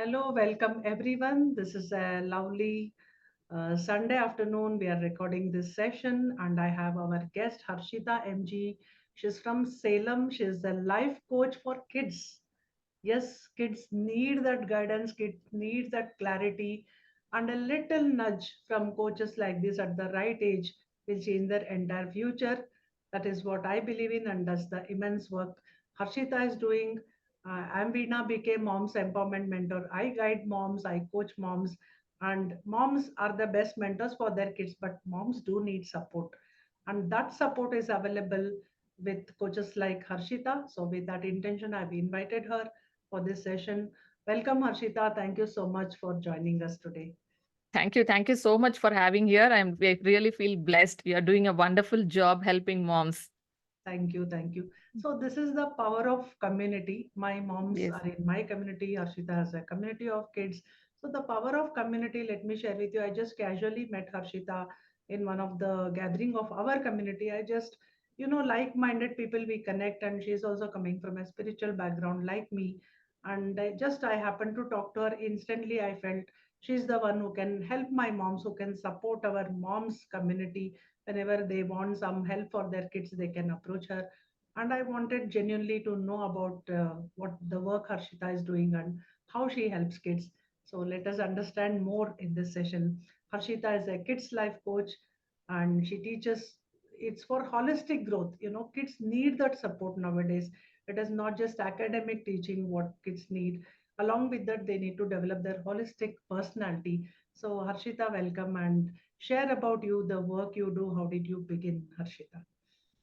Hello, welcome everyone. This is a lovely Sunday afternoon. We are recording this session, and I have our guest Harshitha MG. She's from Salem. She's a life coach for kids. Yes, kids need that guidance, kids need that clarity, and a little nudge from coaches like this at the right age will change their entire future. That is what I believe in, and that's the immense work Harshita is doing. I'm Veena BK, Mom's Empowerment Mentor. I guide moms, I coach moms, and moms are the best mentors for their kids, but moms do need support. And that support is available with coaches like Harshita. So, with that intention, I've invited her for this session. Welcome, Harshita. Thank you so much for joining us today. Thank you. Thank you so much for having here. I really feel blessed. You are doing a wonderful job helping moms. Thank you. Thank you. So, this is the power of community. My moms Yes. are in my community. Harshita has a community of kids. So, the power of community, let me share with you. I just casually met Harshita in one of the gathering of our community. I just, like-minded people we connect, and she's also coming from a spiritual background like me. And I happened to talk to her instantly. I felt she's the one who can help my moms, who can support our moms community whenever they want some help for their kids, they can approach her. And I wanted genuinely to know about what the work Harshita is doing and how she helps kids. So let us understand more in this session. Harshita is a kids life coach, and she teaches. It's for holistic growth. Kids need that support nowadays. It is not just academic teaching what kids need. Along with that, they need to develop their holistic personality. So Harshita, welcome, and share about you, the work you do. How did you begin, Harshita?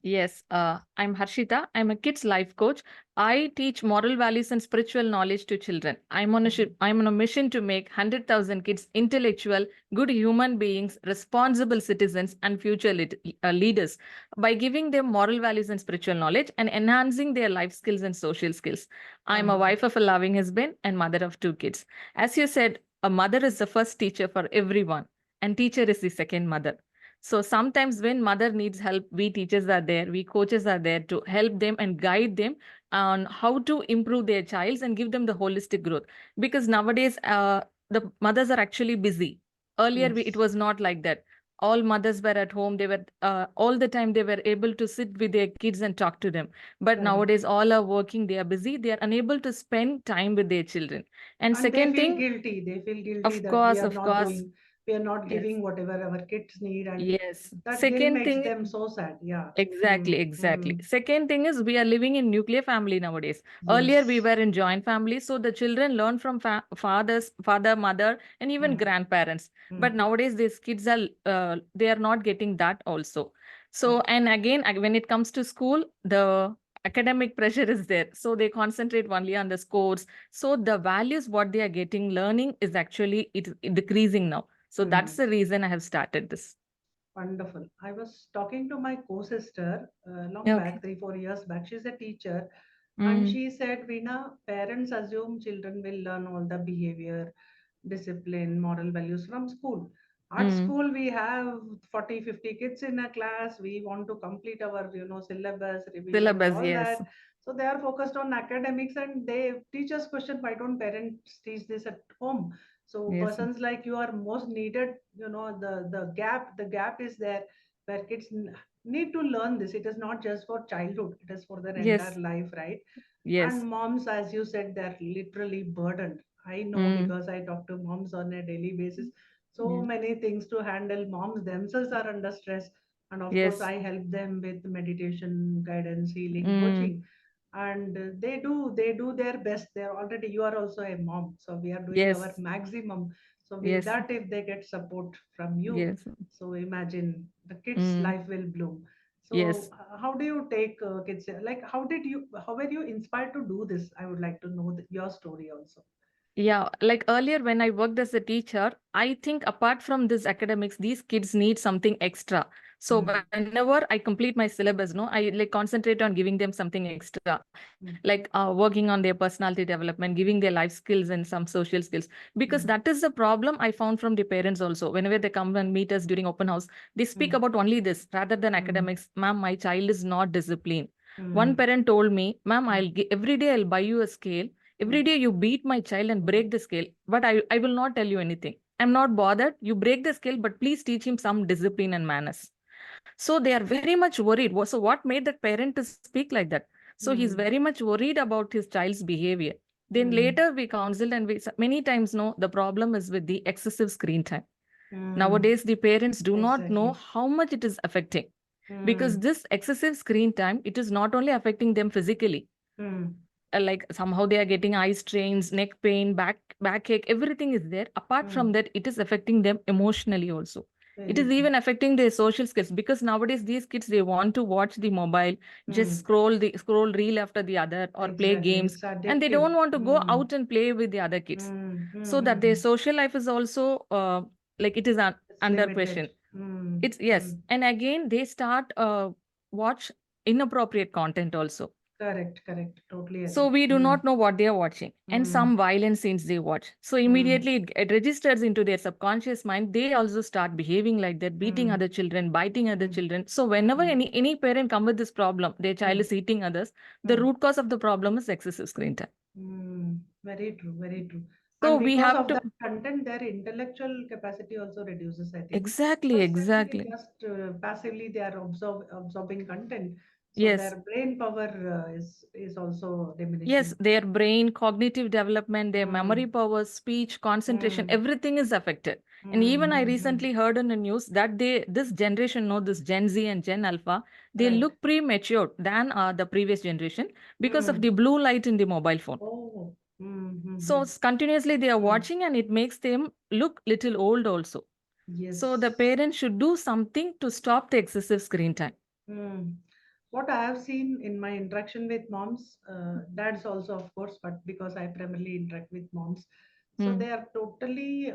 Yes, I'm Harshita. I'm a kids life coach. I teach moral values and spiritual knowledge to children. I'm on a mission to make 100,000 kids intellectual, good human beings, responsible citizens, and future leaders by giving them moral values and spiritual knowledge and enhancing their life skills and social skills. I'm a Wonderful. wife of a loving husband and mother of two kids. As you said, a mother is the first teacher for everyone, and teacher is the second mother. So sometimes when mother needs help, we teachers are there, we coaches are there to help them and guide them on how to improve their childs and give them the holistic growth. Because nowadays, the mothers are actually busy. Earlier, it Yes. was not like that. All mothers were at home. They were all the time they were able to sit with their kids and talk to them. But Correct. nowadays, all are working. They are busy. They are unable to spend time with their children. And And they second feel thing, guilty. They feel guilty of that we course, are of not course, doing, we are not yes, giving whatever our kids need, and yes. that guilt Second makes thing, them so sad. Yeah. exactly, exactly. Mm. Second thing is we are living in nuclear family nowadays. Earlier we Yes. were in joint families, so the children learn from father, mother, and even Mm. grandparents. Mm. But nowadays these kids are they are not getting that also. So Correct. and again when it comes to school, the academic pressure is there. So they concentrate only on the scores. So the values what they are getting learning is actually it decreasing now. So that's Mm. the reason I have started this. Wonderful. I was talking to my co-sister long back, Okay. 3, 4 years back. She's a teacher, and Mm, she said, "Veena, parents assume children will learn all the behavior, discipline, moral values from school. At mm. school, we have 40, 50 kids in a class. We want to complete our, syllabus, revisions, Syllabus, all yes. that. So they are focused on academics, and they teachers question, why don't parents teach this at home? So Yes. persons like you are most needed. The gap is there where kids need to learn this. It is not just for childhood, it is for their entire Yes. life, right? And Yes. moms, as you said, they're literally burdened. I know Mm. because I talk to moms on a daily basis. So Yeah. many things to handle. Moms themselves are under stress. And of course, Yes. I help them with meditation, guidance, healing, Mm. coaching. And they do their best. They're already, you are also a mom. So we are doing our Yes. maximum. So with Yes. that, if they get support from you, Yes. so imagine the kids' Mm. life will bloom. So, Yes. how do you take kids? Like, how were you inspired to do this? I would like to know your story also. Yeah, like earlier when I worked as a teacher, I think apart from this academics, these kids need something extra. So Mm, whenever I complete my syllabus, no, I like concentrate on giving them something extra, like mm, working on their personality development, giving their life skills and some social skills. Because that mm, is the problem I found from the parents also. Whenever they come and meet us during open house, they speak mm, about only this rather than mm, academics. Ma'am, my child is not disciplined. One mm, parent told me, ma'am, mm, every day I'll buy you a scale. Every day you beat my child and break the scale, but I will not tell you anything. I'm not bothered. You break the scale, but please teach him some discipline and manners. So they are very much worried. So what made that parent to speak like that? So he's very much worried about his child's behavior. Then Mm. later we counseled, and we many times know the problem is with the excessive screen time. Mm. Nowadays, the parents do not know Exactly. how much it is affecting, because Mm. this excessive screen time, it is not only affecting them physically, Mm. like somehow they are getting eye strains, neck pain, backache, everything is there. Apart from Mm. that, it is affecting them emotionally also. It Very is true. even affecting their social skills, because nowadays these kids, they want to watch the mobile, just Mm. scroll reel after the other, or play Exactly. games, It's and they addictive. don't want to go Mm. out and play with the other kids, Mm. so Mm. that their Mm. social life is also like it is It's under limited. question. Mm. It's yes, Mm. and again they start watch inappropriate content also. Correct. Correct. Totally So agree. we do Mm. not know what they are watching, and Mm. some violent scenes they watch. So Mm. immediately it registers into their subconscious mind. They also start behaving like that, beating Mm. other children, biting other Mm. children. So whenever Mm. any parent come with this problem, their child Mm. is hitting others. The Mm. root cause of the problem is excessive screen time. Very true, very true. So And we because have of that to content, their intellectual capacity also reduces, I think. exactly, Because simply exactly. just passively they are absorbing content, so Yes. their brain power is also Yes, diminishing. their brain, cognitive development, their memory Mm, power, speech, concentration, mm, everything is affected. And mm, even I mm, mm. recently heard in the news that this generation, no, this Gen Z and Gen Alpha, they Right. look premature than the previous generation because of Mm. the blue light in the mobile phone. Oh. Mm, mm, So mm, continuously they are mm. watching, and it makes them look little old also. So the Yes. parents should do something to stop the excessive screen time. Mm. What I have seen in my interaction with moms, dads also, of course, but because I primarily interact with moms, so Mm. they are totally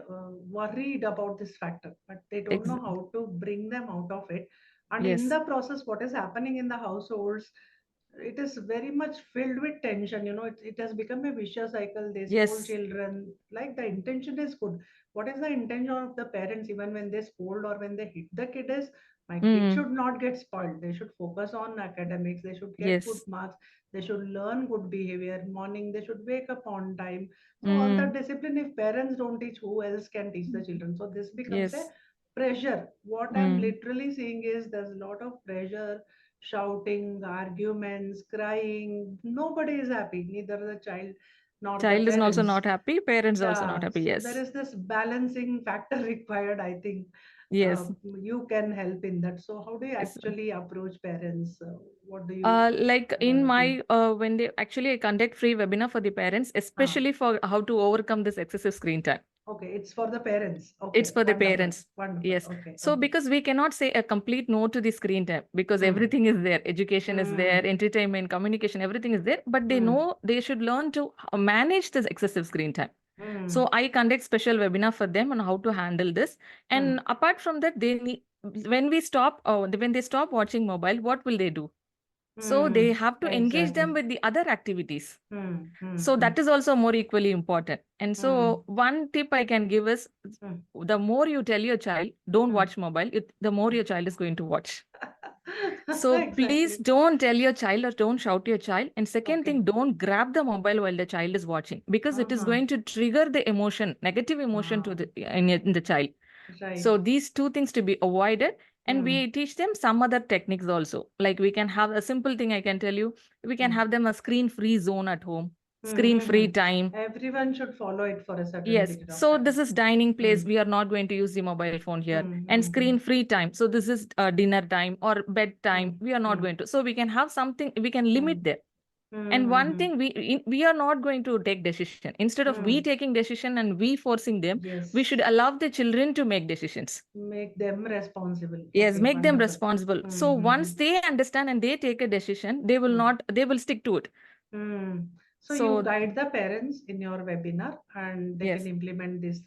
worried about this factor, but they don't Ex- know how to bring them out of it. And in yes, the process, what is happening in the households, it is very much filled with tension. It has become a vicious cycle. They scold yes. children, like the intention is good. What is the intention of the parents, even when they scold or when they hit the kid, is my kid Mm. should not get spoiled. They should focus on academics. They should get good Yes. marks. They should learn good behavior. Morning, they should wake up on time. So all that Mm. discipline, if parents don't teach, who else can teach the children? So this becomes a Yes. pressure. What I'm Mm. literally seeing is there's a lot of pressure, shouting, arguments, crying. Nobody is happy, neither the child nor the Child is also parents. not happy, parents also not Yeah, happy. so there Yes. is this balancing factor required, I think. Yes. You can help in that. So how do you Yes. actually approach parents? What do you Like in do? my when they actually I conduct free webinar for the parents, Ah, especially for how to overcome this excessive screen time. okay, it's for the parents. It's Okay, for the wonderful, parents. wonderful. Yes. Okay, So okay. because we cannot say a complete no to the screen time, because Hmm. everything is there, education is there, Hmm. entertainment, communication, everything is there, but they Hmm. know they should learn to manage this excessive screen time. Hmm. So I conduct special webinar for them on how to handle this. Hmm. And apart from that, they need, when they stop watching mobile, what will they do? So they Hmm. have to engage them Exactly. with the other activities. Hmm. Hmm. So Hmm. that is also more equally important. And Hmm. so one tip I can give is, Hmm. the more you tell your child, don't Hmm. watch mobile, the more your child is going to watch. So please Exactly. don't tell your child or don't shout your child. And second Okay. thing, don't grab the mobile while the child is watching, because it is Uh-huh. going to trigger the emotion, negative emotion to Ah, in the child. right. So these two things to be avoided. And Hmm. we teach them some other techniques also. Like we can have a simple thing I can tell you. We can Hmm. have them a screen-free zone at home, Mm-hmm. screen-free time. Everyone should follow it for a certain Yes. period of So time. this is dining place. Mm, We are not going to use the mobile phone here. mm, And mm, mm, screen-free time. So this is dinner time or bedtime. mm, We are not mm, going to. So we can have something, we can limit mm, there. And one mm, thing, we are not going to take decision. Instead of we mm. taking decision and we forcing them, we should Yes, allow the children to make decisions. make them responsible. Yes, Okay, make them wonderful. responsible. So Mm-hmm. once they understand and they take a decision, they will stick to it. Mm. So you So guide the parents in your webinar and they can yes. implement these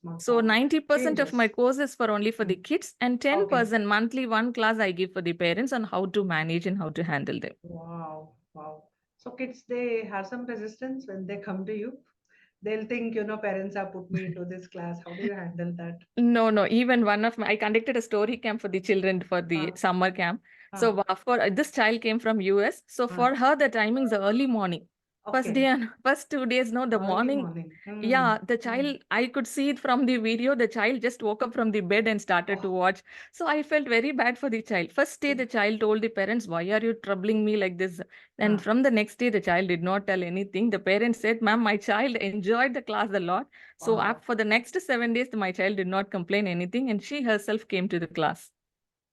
small, So small 90% of my changes. course is for only for the Mm. kids, and Okay. 10% monthly one class I give for the parents on how to manage and how to handle them. Wow, wow. So kids, they have some resistance when they come to you. They'll think, parents have put me into this class. How do you handle that? No, no. Even I conducted a story camp for the children for the Ah, summer camp. ah, So of course, this child came from US. So ah. for her, the timings are early morning. First day Okay. and first 2 days, no, the Early morning. morning. Yeah, the Mm. child, I could see it from the video. The child just woke up from the bed and started to Oh, watch. So I felt very bad for the child. First day, the child told the parents, "Why are you troubling me like this?" And ah, from the next day, the child did not tell anything. The parents said, "Ma'am, my child enjoyed the class a lot." So wow. for the next 7 days, my child did not complain anything, and she herself came to the class.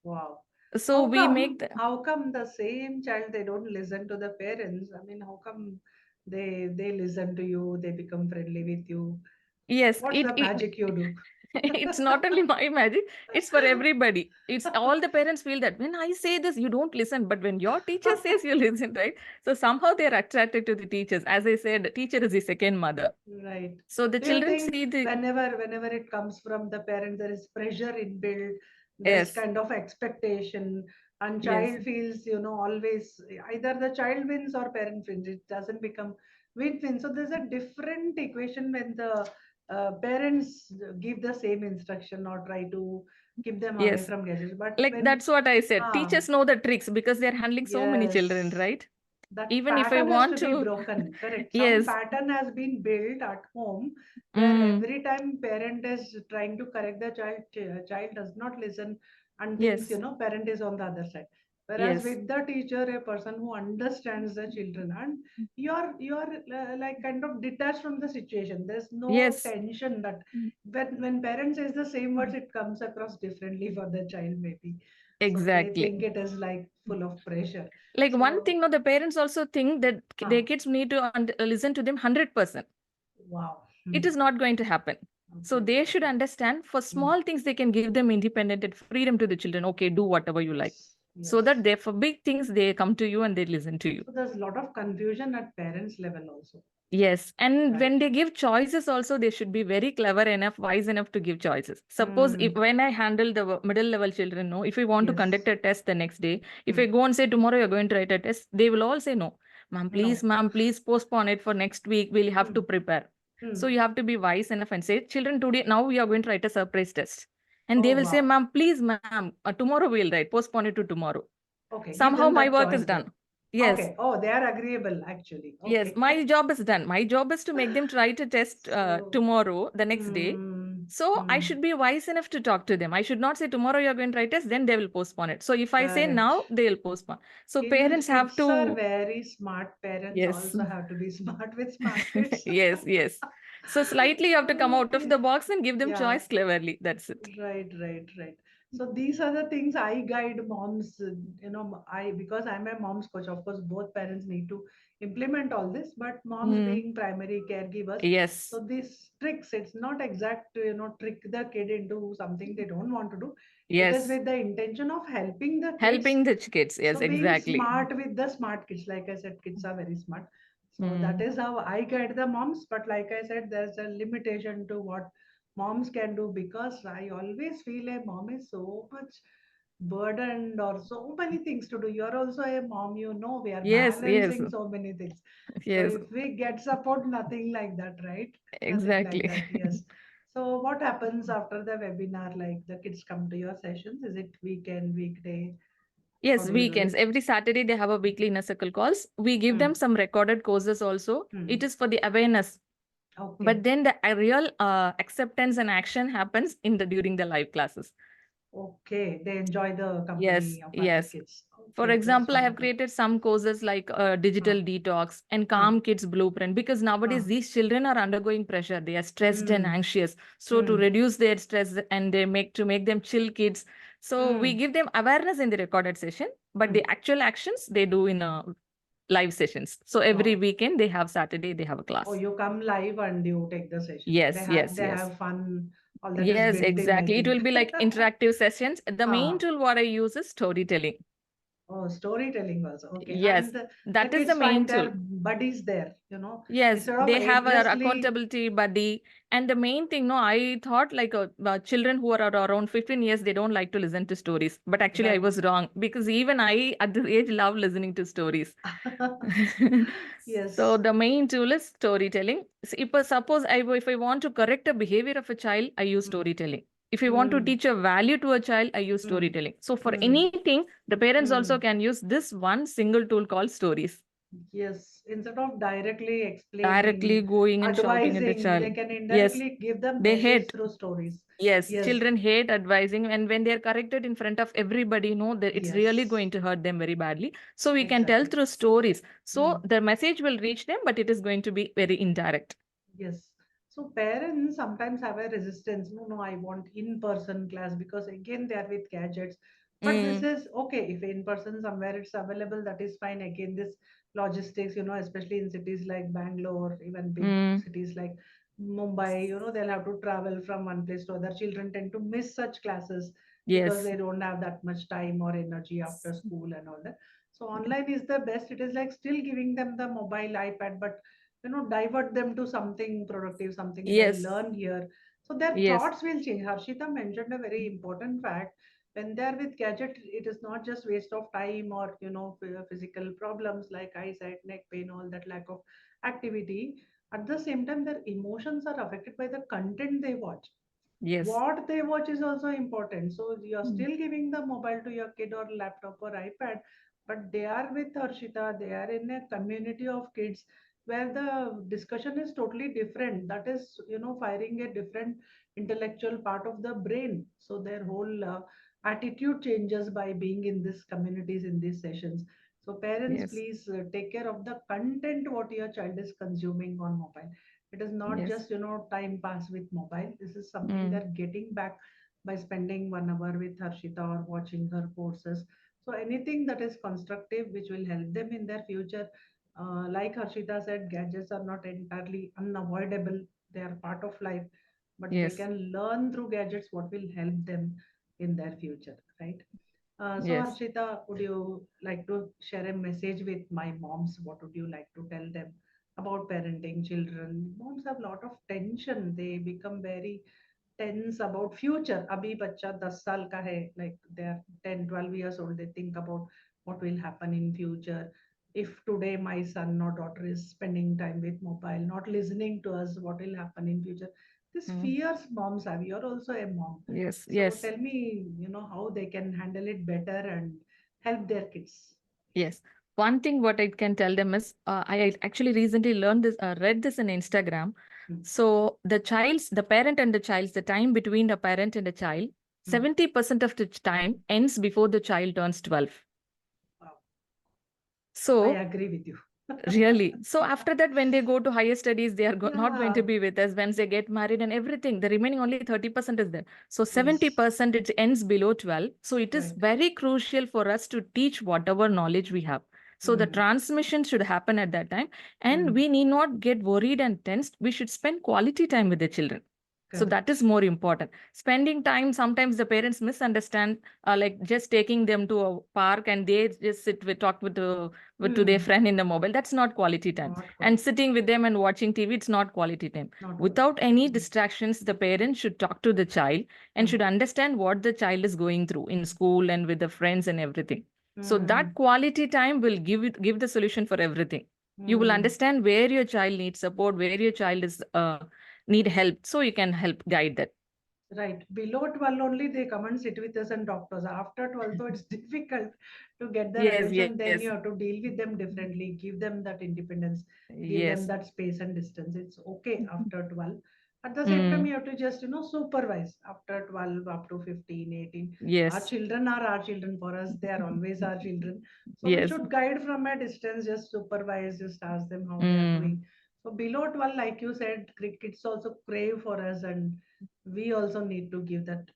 Wow. So we make the How come the same child they don't listen to the parents? I mean, how come they listen to you, they become friendly with you? yes, What's the magic you do? it's not only my magic, it's for everybody. It's all the parents feel that when I say this, you don't listen, but when your teacher says you listen, right? So somehow they're attracted to the teachers. As I said, teacher is the second mother. Right. So the Do you children think see the whenever it comes from the parent, there is pressure inbuilt, there's yes, kind of expectation, and yes, child feels, always either the child wins or parent wins. It doesn't become win-win. So there's a different equation when the parents give the same instruction or try to keep them away yes. from gadgets. But Like when that's what I said. ah Teachers know the tricks because they're handling so many children, yes, right? that Even if I pattern has to want be to, broken. Correct. Some yes. pattern has been built at home where Mm, every time parent is trying to correct the child, child does not listen and thinks, yes, parent is on the other side. Whereas yes, with the teacher, a person who understands the children, and you're like kind of detached from the situation. There's no yes. tension that when parent says the same words, it comes across differently for the child maybe. So they Exactly. think it is like full of pressure. Like one So thing, no, the parents also think that their ah, kids need to listen to them 100%. wow. It is not going to happen. So Okay, they should okay. understand for Mm. small things, they can give them independent and freedom to the children. Okay, do whatever you like. Yes, So yes. that they, for big things, they come to you and they listen to you. So there's a lot of confusion at parents level also, Yes. And right? when they give choices, also, they should be very clever enough, wise enough to give choices. Suppose if Mm. when I handle the middle level children, no, if we want to Yes. conduct a test the next day, if I Mm. go and say tomorrow you're going to write a test, they will all say no. No. Ma'am, please postpone it for next week. We'll have to Mm. prepare. So Mm. you have to be wise enough and say, children, today, now we are going to write a surprise test. And they Oh will say, wow. ma'am, please, ma'am, tomorrow we'll write, postpone it to tomorrow. Okay, give Somehow them my that work is choice done. then. Yes. Okay. Oh, they are agreeable actually. Yes, Okay. my job is done. My job is to make them try to test So, tomorrow, the next day. mm, So I mm, should be wise enough to talk to them. I should not say tomorrow you're going to try test, then they will postpone it. So if I say correct. now, they will postpone. So Kids, parents have kids are to, very smart. Parents yes, also have to be smart with smart kids. yes, yes. So slightly you have to come out of Okay. the box and give them Yeah. choice cleverly. That's it. Right, right, right. So these are the things I guide moms. I because I'm a mom's coach. Of course, both parents need to implement all this, but moms Mm, being primary caregivers. yes, So these tricks, it's not exact to trick the kid into something they don't want to do. It is yes. with the intention of helping the kids. Helping the kids. Yes, So being exactly. smart with the smart kids, like I said, kids are very smart. So that Mm. is how I guide the moms. But like I said, there's a limitation to what moms can do because I always feel a mom is so much burdened or so many things to do. You're also a mom, we are Yes, yes, balancing so many things. So yes, if we get support, nothing like that, right? Nothing like exactly. that, yes. So what happens after the webinar? Like the kids come to your sessions? Is it weekend, weekday? How Yes, do you do weekends. it? Every Saturday they have a weekly inner circle calls. We give them Hmm. some recorded courses also. It Hmm. is for the awareness. But Okay. then the real acceptance and action happens in the during the live classes. Okay. They enjoy the Yes, company of other yes. kids. For Okay. That's example, I have wonderful. created some courses like digital Huh. detox and Huh. calm kids blueprint because Huh. nowadays these children are undergoing pressure. They are stressed and Hmm. anxious. So to Hmm. reduce their stress and they make to make them chill kids. So we Hmm. give them awareness in the recorded session, but Hmm. the actual actions they do in live sessions. So every Oh. weekend they have Saturday, they have a Oh, class. you come live and you take the session. They Yes, have yes, they yes. have fun. All that is Yes, built in, I exactly. It will think. be like interactive sessions. The main Huh. tool what I use is storytelling. Oh, storytelling also. Okay. Yes, And the that is the kids main find tool. their buddies there, Yes, instead of they have a aimlessly. accountability buddy. And the main thing, no, I thought like children who are around 15 years, they don't like to listen to stories. But actually, I Right. was wrong because even I at this age love listening to stories. So Yes. the main tool is storytelling. So suppose if I want to correct a behavior of a child, I use Mm. storytelling. If I want to Mm. teach a value to a child, I use Mm. storytelling. So for Mm. anything, the parents also Mm. can use this one single tool called stories. Yes, instead of directly Directly explaining, going and shouting at the advising, they child. can Yes, indirectly give the they message hate. through stories. Yes, Yes, children hate advising, and when they're corrected in front of everybody, no, that it's really yes, going to hurt them very badly. So we can tell exactly. through stories. So Hmm. the message will reach them, but it is going to be very indirect. Yes. So parents sometimes have a resistance. No, no, I want in-person class because again they are with gadgets. But this Mm, is okay if in person somewhere it's available, that is fine. Again, this logistics, especially in cities like Bangalore, even big mm, cities like Mumbai, they'll have to travel from one place to other. Children tend to miss such classes because yes. they don't have that much time or energy after school and all that. So online is the best. It is like still giving them the mobile iPad, but divert them to something productive, something they'll Yes. learn here, so their Yes. thoughts will change. Harshita mentioned a very important fact. When they're with gadget, it is not just waste of time or physical problems like eyesight, neck pain, all that, lack of activity. At the same time, their emotions are affected by the content they watch. Yes. What they watch is also important. So you're Mm. still giving the mobile to your kid or laptop or iPad, but they are with Harshita. They are in a community of kids where the discussion is totally different. That is, firing a different intellectual part of the brain. So their whole attitude changes by being in these communities, in these sessions. So parents, Yes. please take care of the content what your child is consuming on mobile. It is not Yes. just time pass with mobile. This is something Mm. they're getting back by spending 1 hour with Harshita or watching her courses. So anything that is constructive which will help them in their future, like Harshita said, gadgets are not entirely unavoidable. They are part of life, but they Yes. can learn through gadgets what will help them in their future, right? So Yes. Harshita, would you like to share a message with my moms? What would you like to tell them about parenting children? Moms have a lot of tension. They become very tense about future. Abhi bachcha 10 saal ka hai, like they are 10, 12 years old. They think about what will happen in future. If today my son or daughter is spending time with mobile, not listening to us, what will happen in future? This Mm. fears moms have. You're also a mom. Yes. So Yes. tell me, how they can handle it better and help their kids. Yes. One thing what I can tell them is, I actually recently learned this, read this in Instagram. Hmm. So the parent and the child, the time between the parent and the child, Hmm. 70% of the time ends before the child turns 12. Wow. I So agree with you. really. So after that, when they go to higher studies, they are not going to Yeah. be with us. Once they get married and everything, the remaining only 30% is there. So Yes. 70% it ends below 12. So it is Right. very crucial for us to teach whatever knowledge we have. So the Hmm. transmission should happen at that time. And Hmm. we need not get worried and tensed. We should spend quality time with the children. So that is Correct. more important. Spending time, sometimes the parents misunderstand, like just taking them to a park and they just sit with talk to their Hmm. friend in the mobile. That's not quality time. Not And quality. sitting with them and watching TV, it's not quality time. Not quality. Without any Hmm. distractions, the parent should talk to the child and Hmm. should understand what the child is going through in school and with the friends and everything. So Hmm. that quality time will give the solution for everything. You will Hmm. understand where your child needs support, where your child is need help, so you can help guide that. Right. Below 12 only they come and sit with us and talk to us. After 12, though, it's difficult to get their Yes, attention. yes, Then you have to deal with them differently, give them that independence, give them yes. that space and distance. It's okay after 12. At the same time, Mm, you have to just, supervise after 12 up to 15, 18. Our yes, children are our children for us. They are always our children. So we yes. should guide from a distance, just supervise, just ask them how they are Mm, doing. So below 12, like you said, kids also crave for us, and we also need to give that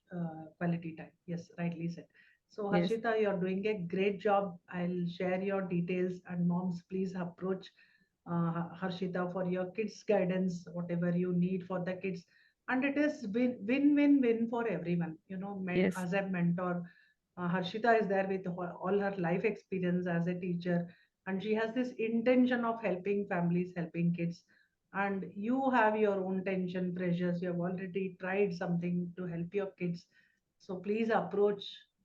quality time. Yes, rightly said. So yes, Harshita, you're doing a great job. I'll share your details, and moms, please approach Harshita for your kids guidance, whatever you need for the kids. And it is win for everyone. yes, As a mentor, Harshita is there with all her life experience as a teacher, and she has this intention of helping families, helping kids. And you have your own tension, pressures. You have already tried something to help your kids. So please approach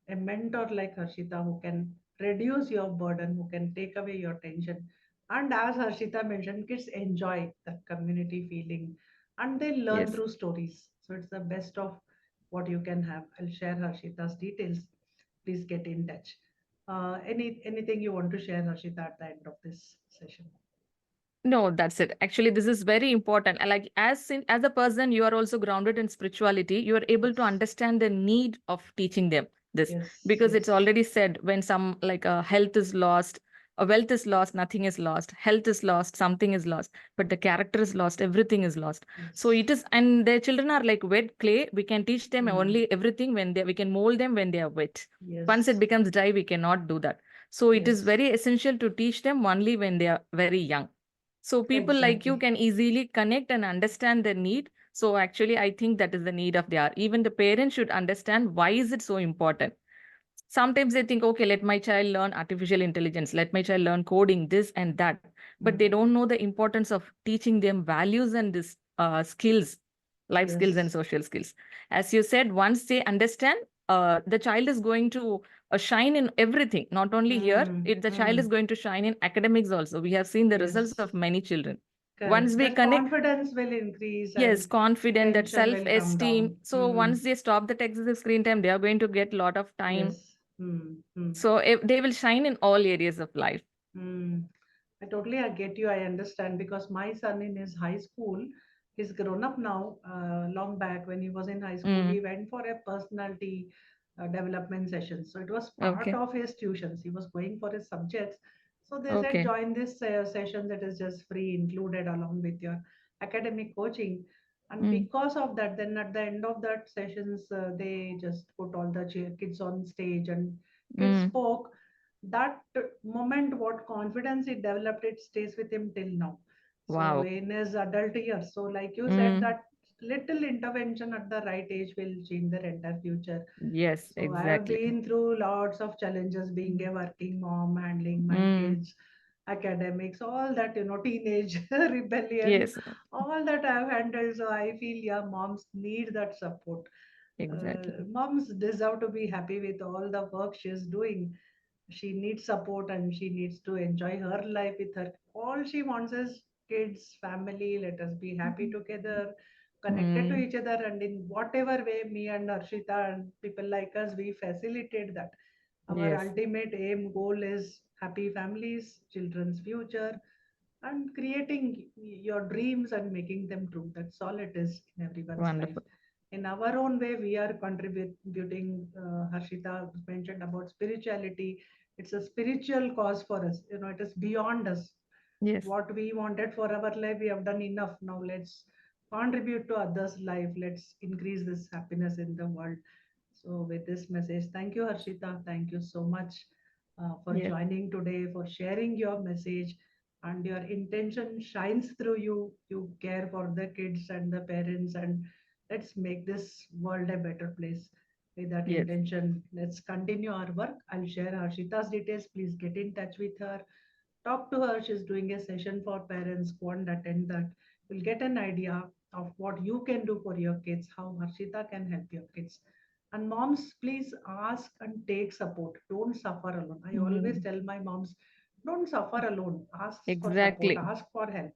a mentor like Harshita who can reduce your burden, who can take away your tension. And as Harshita mentioned, kids enjoy the community feeling and they learn yes. through stories. So it's the best of what you can have. I'll share Harshita's details. Please get in touch. Anything you want to share, Harshita, at the end of this session? No, that's it. Actually, this is very important. And like as a person, you are also grounded in spirituality. You are able to Yes, understand the need of teaching them this, yes, because it's yes, already said when some like health is lost, a wealth is lost, nothing is lost. Health is lost, something is lost. But the character is lost, everything is lost. So yes. it is, and their children are like wet clay. We can teach them Mm, only everything when we can mold them when they are wet. Once it yes, becomes dry, we cannot do that. So it is yes, very essential to teach them only when they are very young, so people like you exactly. can easily connect and understand their need. So actually, I think that is the need of the hour. Even the parents should understand why is it so important. Sometimes they think, okay, let my child learn artificial intelligence, let my child learn coding, this and that, but they Mm, don't know the importance of teaching them values and this skills, life skills and yes. social skills. As you said, once they understand, the child is going to shine in everything, not only here, Mm, the child is mm, going to shine in academics also. We have seen the results yes. of many children. Once Correct. we That connect, confidence will increase yes, and confident, that tension self will come esteem. down. So once they stop the excessive screen time, they are going to get a lot of time. Yes. Mm, mm, So if they will shine in all areas of life. mm. I totally I get you. I understand because my son in his high school, he's grown up now. Long back when he was in high school, Mm, he went for a personality development session. So it was part okay. of his tuitions. He was going for his subjects. So they said Okay. join this session that is just free, included along with your academic coaching. And Mm, because of that, then at the end of that sessions, they just put all the kids on stage and kids mm. spoke. That moment, what confidence he developed, it stays with him till now. So Wow. in his adult years, so like you said, Mm, that little intervention at the right age will change their entire future. yes, So I have exactly. been through lots of challenges being a working mom, handling my Mm, kids, academics, all that, teenage rebellion, yes, all that I've handled. So I feel, yeah, moms need that support. exactly. Moms deserve to be happy with all the work she's doing. She needs support and she needs to enjoy her life with her. All she wants is kids, family. Let us be happy together, connected to Mm, each other, and in whatever way, me and Arshita and people like us, we facilitate that. Our yes, ultimate aim goal is happy families, children's future, and creating your dreams and making them true. That's all it is in everyone's life. wonderful. In our own way, we are contributing. Harshita mentioned about spirituality. It's a spiritual cause for us. It is beyond us. Yes, What we wanted for our life, we have done enough. Now let's contribute to others' life. Let's increase this happiness in the world. So, with this message, thank you, Harshita. Thank you so much for yes, joining today, for sharing your message, and your intention shines through you. You care for the kids and the parents, and let's make this world a better place. With that yes, intention, let's continue our work. I'll share Harshita's details. Please get in touch with her, talk to her. She's doing a session for parents. Go and attend that. You'll get an idea of what you can do for your kids, how Harshita can help your kids. And moms, please ask and take support. Don't suffer alone. I always mm, tell my moms, don't suffer alone. Ask for support, exactly. ask for help.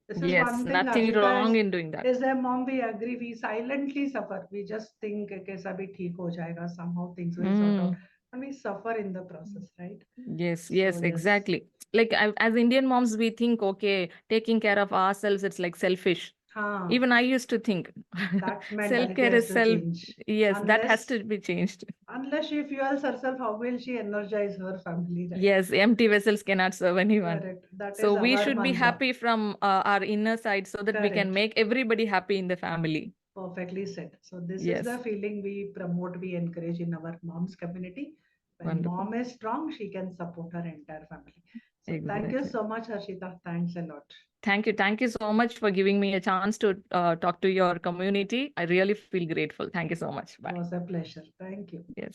This is Yes, one thing, nothing Harshita, wrong in doing that. is a mom, we agree, we silently suffer. We just think okay, sabhi theek ho jayega, somehow things will sort out. Mm, And we suffer in the process, right? yes, So yes, yes. exactly. Like as Indian moms, we think, okay, taking care of ourselves, it's like selfish. Ha, Even I used to think that mentality self-care has is to self. change. Yes, that has Unless to be changed. unless she fuels herself, how will she energize her family, right? Yes, empty vessels cannot serve anyone. Correct. That So is we our should be mantra. happy from our inner side so that we can Correct. make everybody happy in the family. Perfectly said. So this is the Yes, feeling we promote, we encourage in our moms community. When wonderful. mom is strong, she can support her entire family. So thank you Exactly. so much, Harshita. Thanks a lot. Thank you. Thank you so much for giving me a chance to talk to your community. I really feel grateful. Thank you so much. It Bye. was a pleasure. Thank you. Yes.